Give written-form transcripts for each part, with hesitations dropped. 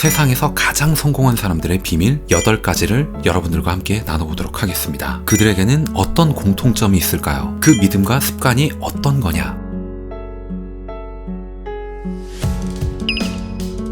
세상에서 가장 성공한 사람들의 비밀 8가지를 여러분들과 함께 나눠보도록 하겠습니다. 그들에게는 어떤 공통점이 있을까요? 그 믿음과 습관이 어떤 거냐?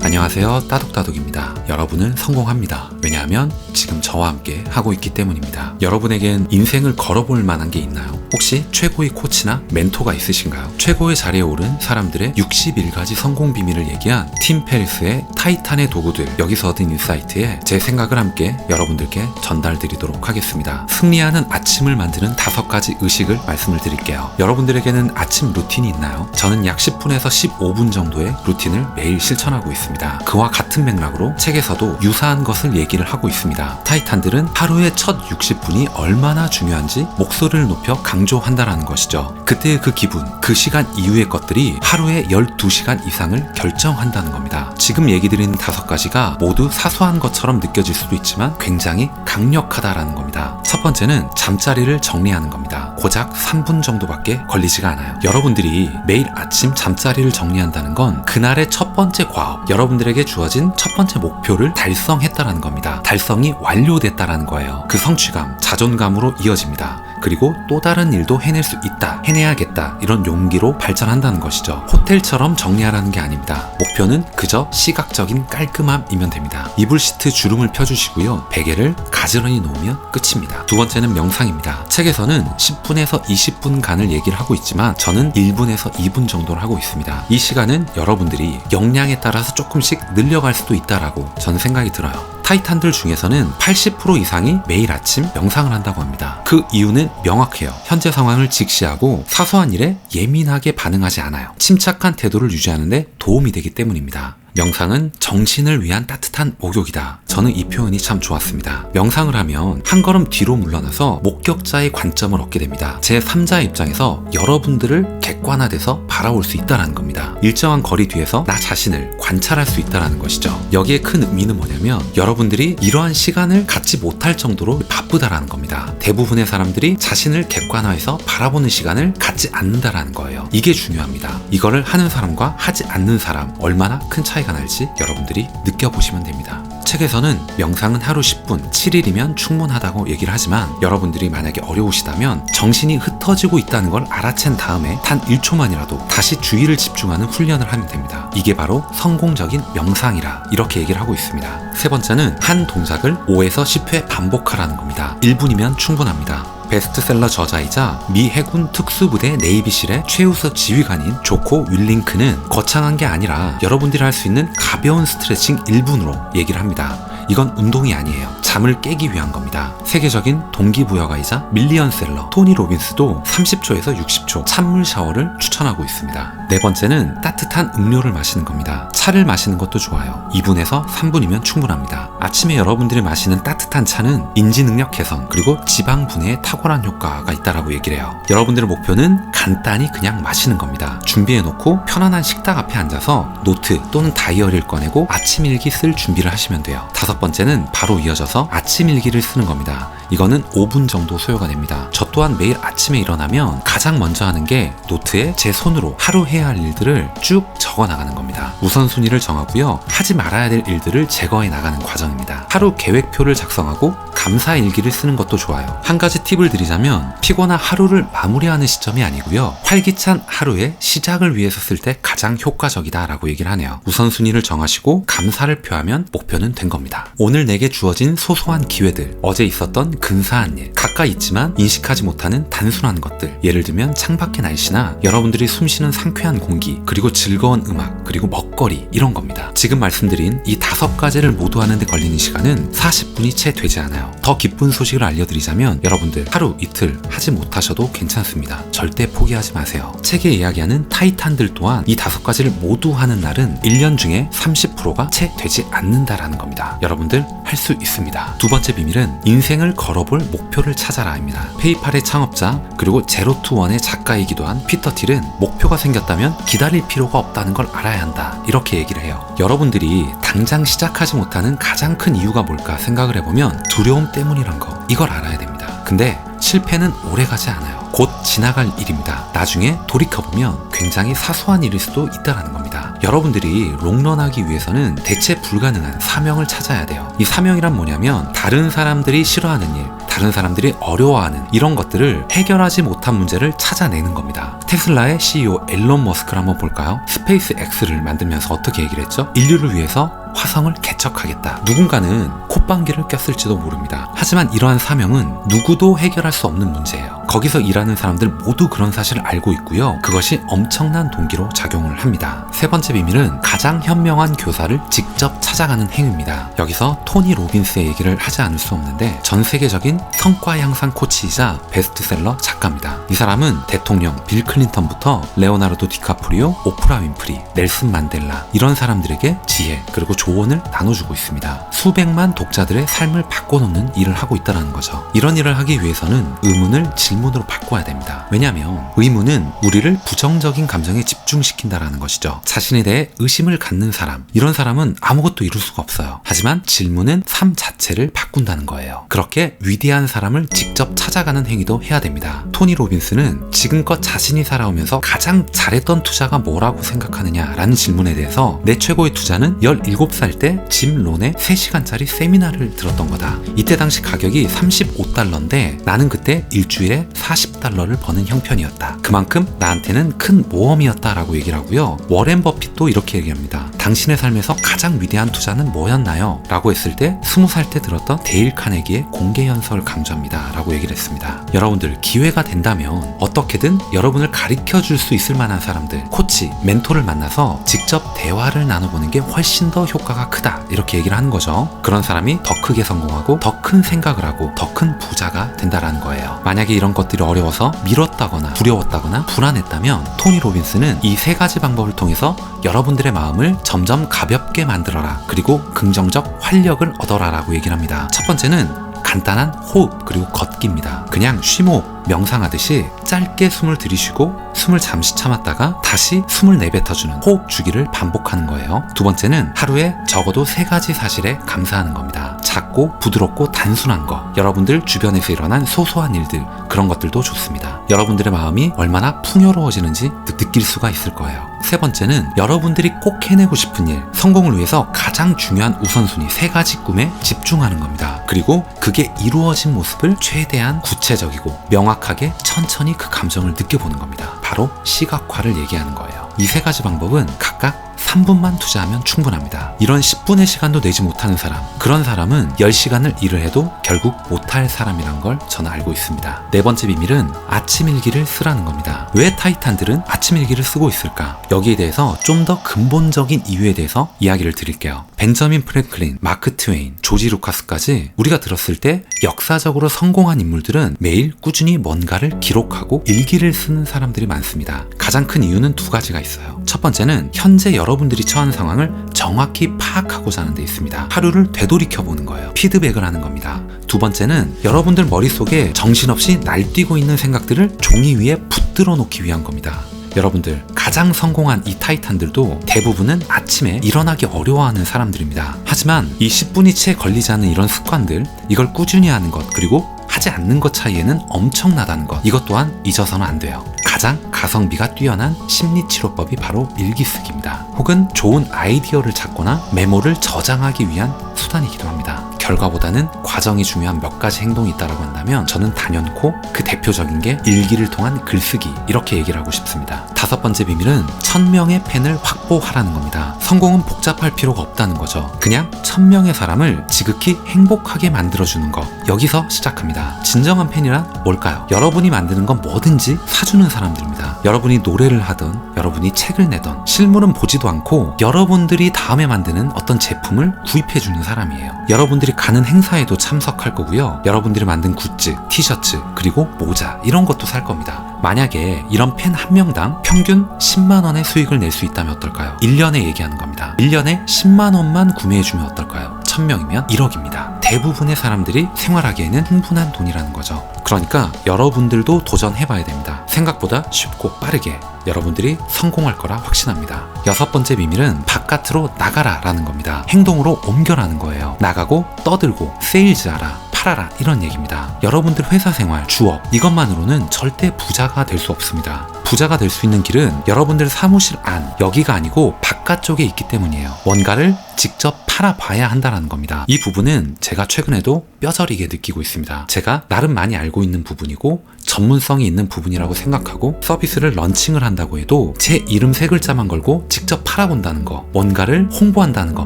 안녕하세요, 따독따독입니다. 여러분은 성공합니다. 왜냐하면 지금 저와 함께 하고 있기 때문입니다. 여러분에겐 인생을 걸어볼 만한 게 있나요? 혹시 최고의 코치나 멘토가 있으신가요? 최고의 자리에 오른 사람들의 61가지 성공 비밀을 얘기한 팀 페리스의 타이탄의 도구들, 여기서 얻은 인사이트에 제 생각을 함께 여러분들께 전달드리도록 하겠습니다. 승리하는 아침을 만드는 5가지 의식을 말씀을 드릴게요. 여러분들에게는 아침 루틴이 있나요? 저는 약 10분에서 15분 정도의 루틴을 매일 실천하고 있습니다. 그와 같은 맥락으로 책에서도 유사한 것을 얘기를 하고 있습니다. 타이탄들은 하루의 첫 60분이 얼마나 중요한지 목소리를 높여 강조한다라는 것이죠. 그때의 그 기분, 그 시간 이후의 것들이 하루의 12시간 이상을 결정한다는 겁니다. 지금 얘기 드리는 5가지가 모두 사소한 것처럼 느껴질 수도 있지만 굉장히 강력하다라는 겁니다. 첫 번째는 잠자리를 정리하는 겁니다. 고작 3분 정도밖에 걸리지가 않아요. 여러분들이 매일 아침 잠자리를 정리한다는 건 그날의 첫 번째 과업, 여러분들에게 주어진 첫 번째 목표를 달성했다라는 겁니다. 달성이 완료됐다라는 거예요. 그 성취감, 자존감으로 이어집니다. 그리고 또 다른 일도 해낼 수 있다, 해내야겠다, 이런 용기로 발전한다는 것이죠. 호텔처럼 정리하라는 게 아닙니다. 목표는 그저 시각적인 깔끔함이면 됩니다. 이불 시트 주름을 펴주시고요, 베개를 가지런히 놓으면 끝입니다. 두 번째는 명상입니다. 책에서는 10분에서 20분간을 얘기를 하고 있지만 저는 1분에서 2분 정도를 하고 있습니다. 이 시간은 여러분들이 역량에 따라서 조금씩 늘려갈 수도 있다라고 저는 생각이 들어요. 타이탄들 중에서는 80% 이상이 매일 아침 명상을 한다고 합니다. 그 이유는 명확해요. 현재 상황을 직시하고 사소한 일에 예민하게 반응하지 않아요. 침착한 태도를 유지하는데 도움이 되기 때문입니다. 명상은 정신을 위한 따뜻한 목욕이다. 저는 이 표현이 참 좋았습니다. 명상을 하면 한 걸음 뒤로 물러나서 목격자의 관점을 얻게 됩니다. 제3자의 입장에서 여러분들을 객관화돼서 바라볼 수 있다는 겁니다. 일정한 거리 뒤에서 나 자신을 관찰할 수 있다는 것이죠. 여기에 큰 의미는 뭐냐면 여러분들이 이러한 시간을 갖지 못할 정도로 바쁘다라는 겁니다. 대부분의 사람들이 자신을 객관화해서 바라보는 시간을 갖지 않는다라는 거예요. 이게 중요합니다. 이거를 하는 사람과 하지 않는 사람, 얼마나 큰 차이가 날지 여러분들이 느껴보시면 됩니다. 책에서는 명상은 하루 10분, 7일이면 충분하다고 얘기를 하지만 여러분들이 만약에 어려우시다면 정신이 흩어지고 있다는 걸 알아챈 다음에 단 1초만이라도 다시 주의를 집중하는 훈련을 하면 됩니다. 이게 바로 성공적인 명상이라 이렇게 얘기를 하고 있습니다. 세 번째는 한 동작을 5에서 10회 반복하라는 겁니다. 1분이면 충분합니다. 베스트셀러 저자이자 미 해군 특수부대 네이비실의 최우수 지휘관인 조코 윌링크는 거창한 게 아니라 여러분들이 할 수 있는 가벼운 스트레칭 1분으로 얘기를 합니다. 이건 운동이 아니에요. 잠을 깨기 위한 겁니다. 세계적인 동기부여가이자 밀리언셀러 토니 로빈스도 30초에서 60초 찬물 샤워를 추천하고 있습니다. 네 번째는 따뜻한 음료를 마시는 겁니다. 차를 마시는 것도 좋아요. 2분에서 3분이면 충분합니다. 아침에 여러분들이 마시는 따뜻한 차는 인지 능력 개선 그리고 지방 분해에 탁월한 효과가 있다라고 얘기를 해요. 여러분들의 목표는 간단히 그냥 마시는 겁니다. 준비해놓고 편안한 식탁 앞에 앉아서 노트 또는 다이어리를 꺼내고 아침 일기 쓸 준비를 하시면 돼요. 다섯 번째는 바로 이어져서 아침 일기를 쓰는 겁니다. 이거는 5분 정도 소요가 됩니다. 저 또한 매일 아침에 일어나면 가장 먼저 하는 게 노트에 제 손으로 하루 해야 할 일들을 쭉 적어 나가는 겁니다. 우선순위를 정하고요, 하지 말아야 될 일들을 제거해 나가는 과정입니다. 하루 계획표를 작성하고 감사 일기를 쓰는 것도 좋아요. 한 가지 팁을 드리자면 피곤한 하루를 마무리하는 시점이 아니고요, 활기찬 하루의 시작을 위해서 쓸 때 가장 효과적이다라고 얘기를 하네요. 우선순위를 정하시고 감사를 표하면 목표는 된 겁니다. 오늘 내게 주어진 소소한 기회들, 어제 있었던 근사한 일, 가까이 있지만 인식하지 못하는 단순한 것들, 예를 들면 창밖의 날씨나 여러분들이 숨쉬는 상쾌한 공기, 그리고 즐거운 음악, 그리고 먹거리, 이런 겁니다. 지금 말씀드린 이 5가지를 모두 하는데 걸리는 시간은 40분이 채 되지 않아요. 더 기쁜 소식을 알려드리자면 여러분들 하루 이틀 하지 못하셔도 괜찮습니다. 절대 포기하지 마세요. 책에 이야기하는 타이탄들 또한 이 5가지를 모두 하는 날은 1년 중에 30%가 채 되지 않는다라는 겁니다. 여러분들 할 수 있습니다. 두 번째 비밀은 인생을 걸어볼 목표를 찾아라입니다. 페이팔의 창업자 그리고 제로투원의 작가이기도 한 피터 틸은 목표가 생겼다면 기다릴 필요가 없다는 걸 알아야 한다, 이렇게 얘기를 해요. 여러분들이 당장 시작하지 못하는 가장 큰 이유가 뭘까 생각을 해보면 두려움 때문이란 거, 이걸 알아야 됩니다. 근데 실패는 오래가지 않아요. 곧 지나갈 일입니다. 나중에 돌이켜보면 굉장히 사소한 일일 수도 있다는 겁니다. 여러분들이 롱런하기 위해서는 대체 불가능한 사명을 찾아야 돼요. 이 사명이란 뭐냐면 다른 사람들이 싫어하는 일, 다른 사람들이 어려워하는 이런 것들을 해결하지 못한 문제를 찾아내는 겁니다. 테슬라의 CEO 앨런 머스크를 한번 볼까요? 스페이스 X를 만들면서 어떻게 얘기를 했죠? 인류를 위해서 화성을 개척하겠다. 누군가는 콧방귀를 꼈을지도 모릅니다. 하지만 이러한 사명은 누구도 해결할 수 없는 문제예요. 거기서 일하는 사람들 모두 그런 사실을 알고 있고요. 그것이 엄청난 동기로 작용을 합니다. 세 번째 비밀은 가장 현명한 교사를 직접 찾아가는 행위입니다. 여기서 토니 로빈스의 얘기를 하지 않을 수 없는데 전 세계적인 성과 향상 코치이자 베스트셀러 작가입니다. 이 사람은 대통령 빌 클린턴부터 레오나르도 디카프리오, 오프라 윈프리, 넬슨 만델라 이런 사람들에게 지혜 그리고 조언을 나눠주고 있습니다. 수백만 독자들의 삶을 바꿔놓는 일을 하고 있다는 거죠. 이런 일을 하기 위해서는 의문을 질문으로 바꿔야 됩니다. 왜냐하면 의문은 우리를 부정적인 감정에 집중시킨다라는 것이죠. 자신에 대해 의심을 갖는 사람, 이런 사람은 아무것도 이룰 수가 없어요. 하지만 질문은 삶 자체를 바꾼다는 거예요. 그렇게 위대한 사람을 직접 찾아가는 행위도 해야 됩니다. 토니 로빈스는 지금껏 자신이 살아오면서 가장 잘했던 투자가 뭐라고 생각하느냐라는 질문에 대해서 내 최고의 투자는 17살 때 짐 론의 3시간짜리 세미나를 들었던 거다. 이때 당시 가격이 $35인데 나는 그때 일주일에 $40를 버는 형편이었다. 그만큼 나한테는 큰 모험이었다라고 얘기를 하고요. 워렌 버핏도 이렇게 얘기합니다. 당신의 삶에서 가장 위대한 투자는 뭐였나요? 라고 했을 때 20살 때 들었던 데일 카네기의 공개 연설을 강조합니다. 라고 얘기를 했습니다. 여러분들 기회가 된다면 어떻게든 여러분을 가르쳐 줄 수 있을 만한 사람들, 코치, 멘토를 만나서 직접 대화를 나눠보는 게 훨씬 더 효과가 크다. 이렇게 얘기를 하는 거죠. 그런 사람이 더 크게 성공하고 더 큰 생각을 하고 더 큰 부자가 된다라는 거예요. 만약에 이런 것들이 어려워서 미뤘다거나 두려웠다거나 불안했다면 토니 로빈스는 이 3가지 방법을 통해서 여러분들의 마음을 점점 가볍게 만들어라. 그리고 긍정적 활력을 얻어라 라고 얘기를 합니다. 첫 번째는 간단한 호흡 그리고 걷기입니다. 그냥 쉼호흡, 명상하듯이 짧게 숨을 들이쉬고 숨을 잠시 참았다가 다시 숨을 내뱉어주는 호흡 주기를 반복하는 거예요. 두 번째는 하루에 적어도 3가지 사실에 감사하는 겁니다. 작고 부드럽고 단순한 거, 여러분들 주변에서 일어난 소소한 일들, 그런 것들도 좋습니다. 여러분들의 마음이 얼마나 풍요로워지는지 느낄 수가 있을 거예요. 세 번째는 여러분들이 꼭 해내고 싶은 일, 성공을 위해서 가장 중요한 우선순위 3가지 꿈에 집중하는 겁니다. 그리고 그게 이루어진 모습을 최대한 구체적이고 명확하게 천천히 그 감정을 느껴보는 겁니다. 바로 시각화를 얘기하는 거예요. 이 3가지 방법은 각각 3분만 투자하면 충분합니다. 이런 10분의 시간도 내지 못하는 사람, 그런 사람은 10시간을 일을 해도 결국 못할 사람이란 걸 저는 알고 있습니다. 네 번째 비밀은 아침 일기를 쓰라는 겁니다. 왜 타이탄들은 아침 일기를 쓰고 있을까? 여기에 대해서 좀 더 근본적인 이유에 대해서 이야기를 드릴게요. 벤저민 프랭클린, 마크 트웨인, 조지 루카스까지 우리가 들었을 때 역사적으로 성공한 인물들은 매일 꾸준히 뭔가를 기록하고 일기를 쓰는 사람들이 많습니다. 가장 큰 이유는 2가지가 있어요. 첫 번째는 현재 여러분들이 처한 상황을 정확히 파악하고자 하는 데 있습니다. 하루를 되돌이켜보는 거예요. 피드백을 하는 겁니다. 두 번째는 여러분들 머릿속에 정신없이 날뛰고 있는 생각들을 종이 위에 붙들어 놓기 위한 겁니다. 여러분들 가장 성공한 이 타이탄들도 대부분은 아침에 일어나기 어려워하는 사람들입니다. 하지만 이 10분이 채 걸리지 않는 이런 습관들, 이걸 꾸준히 하는 것, 그리고 하지 않는 것 차이에는 엄청나다는 것, 이것 또한 잊어서는 안 돼요. 가장 가성비가 뛰어난 심리치료법이 바로 일기쓰기입니다. 혹은 좋은 아이디어를 찾거나 메모를 저장하기 위한 수단이기도 합니다. 결과보다는 과정이 중요한 몇 가지 행동이 있다고 한다면 저는 단연코 그 대표적인 게 일기를 통한 글쓰기, 이렇게 얘기를 하고 싶습니다. 5번째 비밀은 1000명의 팬을 확보하라는 겁니다. 성공은 복잡할 필요가 없다는 거죠. 그냥 1000명의 사람을 지극히 행복하게 만들어주는 것, 여기서 시작합니다. 진정한 팬이란 뭘까요? 여러분이 만드는 건 뭐든지 사주는 사람들입니다. 여러분이 노래를 하던, 여러분이 책을 내던, 실물은 보지도 않고 여러분들이 다음에 만드는 어떤 제품을 구입해주는 사람이에요. 여러분들이 가는 행사에도 참석할 거고요. 여러분들이 만든 굿즈, 티셔츠, 그리고 모자, 이런 것도 살 겁니다. 만약에 이런 팬 한 명당 평균 10만 원의 수익을 낼 수 있다면 어떨까요? 1년에 얘기하는 겁니다. 1년에 10만 원만 구매해주면 어떨까요? 1000명이면 1억입니다. 대부분의 사람들이 생활하기에는 충분한 돈이라는 거죠. 그러니까 여러분들도 도전해봐야 됩니다. 생각보다 쉽고 빠르게 여러분들이 성공할 거라 확신합니다. 6번째 비밀은 바깥으로 나가라 라는 겁니다. 행동으로 옮겨라는 거예요. 나가고 떠들고 세일즈하라, 팔아라 이런 얘기입니다. 여러분들 회사 생활, 주업 이것만으로는 절대 부자가 될 수 없습니다. 부자가 될 수 있는 길은 여러분들 사무실 안, 여기가 아니고 바깥쪽에 있기 때문이에요. 뭔가를 직접 팔아봐야 한다는 겁니다. 이 부분은 제가 최근에도 뼈저리게 느끼고 있습니다. 제가 나름 많이 알고 있는 부분이고 전문성이 있는 부분이라고 생각하고 서비스를 런칭을 한다고 해도 제 이름 세 글자만 걸고 직접 팔아본다는 거, 뭔가를 홍보한다는 거,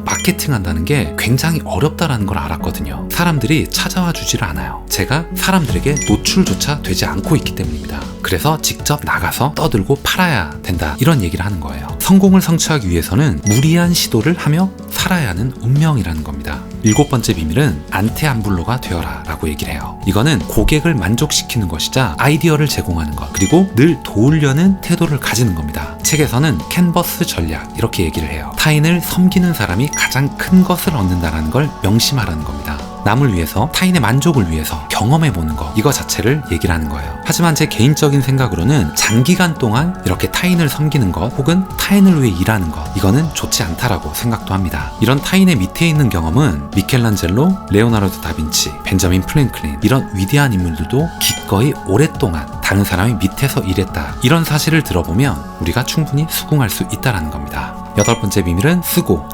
마케팅한다는 게 굉장히 어렵다는 걸 알았거든요. 사람들이 찾아와 주지를 않아요. 제가 사람들에게 노출조차 되지 않고 있기 때문입니다. 그래서 직접 나가서 떠들고 팔아야 된다 이런 얘기를 하는 거예요. 성공을 성취하기 위해서는 무리한 시도를 하며 살아야 하는 운명이라는 겁니다. 7번째 비밀은 안테안블로가 되어라 라고 얘기를 해요. 이거는 고객을 만족시키는 것이자 아이디어를 제공하는 것, 그리고 늘 도우려는 태도를 가지는 겁니다. 책에서는 캔버스 전략 이렇게 얘기를 해요. 타인을 섬기는 사람이 가장 큰 것을 얻는다는 걸 명심하라는 겁니다. 남을 위해서, 타인의 만족을 위해서 경험해보는 거, 이거 자체를 얘기를 하는 거예요. 하지만 제 개인적인 생각으로는 장기간 동안 이렇게 타인을 섬기는 것 혹은 타인을 위해 일하는 것, 이거는 좋지 않다라고 생각도 합니다. 이런 타인의 밑에 있는 경험은 미켈란젤로, 레오나르도 다빈치, 벤저민 프랭클린 이런 위대한 인물들도 기꺼이 오랫동안 다른 사람이 밑에서 일했다, 이런 사실을 들어보면 우리가 충분히 수긍할 수 있다는 겁니다. 8번째 비밀은 쓰고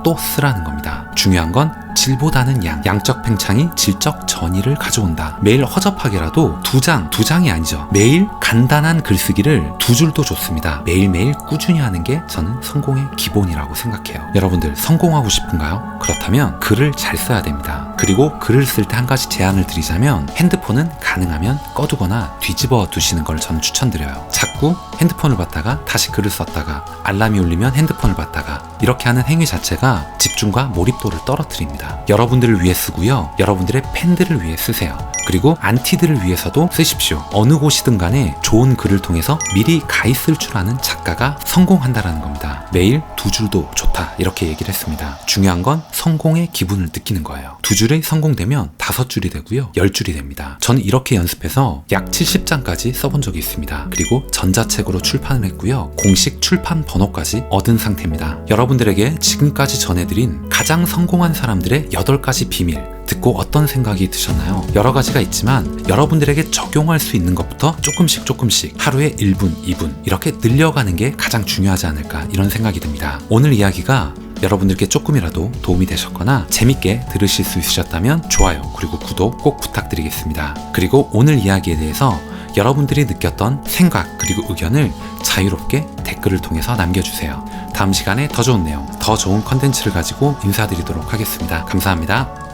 또 쓰라는 겁니다. 중요한 건 질보다는 양적 팽창이 질적 전이를 가져온다. 매일 허접하게라도 두 장이 아니죠. 매일 간단한 글쓰기를 2줄도 좋습니다. 매일매일 꾸준히 하는 게 저는 성공의 기본이라고 생각해요. 여러분들 성공하고 싶은가요? 그렇다면 글을 잘 써야 됩니다. 그리고 글을 쓸 때 한 가지 제안을 드리자면 핸드폰은 가능하면 꺼두거나 뒤집어 두시는 걸 저는 추천드려요. 자꾸 핸드폰을 봤다가 다시 글을 썼다가 알람이 울리면 핸드폰을 봤다가 이렇게 하는 행위 자체가 집중과 몰입도를 떨어뜨립니다. 여러분들을 위해 쓰고요. 여러분들의 팬들을 위해 쓰세요. 그리고 안티들을 위해서도 쓰십시오. 어느 곳이든 간에 좋은 글을 통해서 미리 가 있을 줄 아는 작가가 성공한다라는 겁니다. 매일 2줄도 좋다 이렇게 얘기를 했습니다. 중요한 건 성공의 기분을 느끼는 거예요. 2줄이 성공되면 5줄이 되고요. 10줄이 됩니다. 저는 이렇게 연습해서 약 70장까지 써본 적이 있습니다. 그리고 전자책으로 출판을 했고요. 공식 출판 번호까지 얻은 상태입니다. 여러분들에게 지금까지 전해드린 가장 성공한 사람들의 8가지 비밀 듣고 어떤 생각이 드셨나요? 여러 가지가 있지만 여러분들에게 적용할 수 있는 것부터 조금씩 하루에 1분, 2분 이렇게 늘려가는 게 가장 중요하지 않을까 이런 생각이 듭니다. 오늘 이야기가 여러분들께 조금이라도 도움이 되셨거나 재밌게 들으실 수 있으셨다면 좋아요 그리고 구독 꼭 부탁드리겠습니다. 그리고 오늘 이야기에 대해서 여러분들이 느꼈던 생각 그리고 의견을 자유롭게 댓글을 통해서 남겨주세요. 다음 시간에 더 좋은 내용, 더 좋은 컨텐츠를 가지고 인사드리도록 하겠습니다. 감사합니다.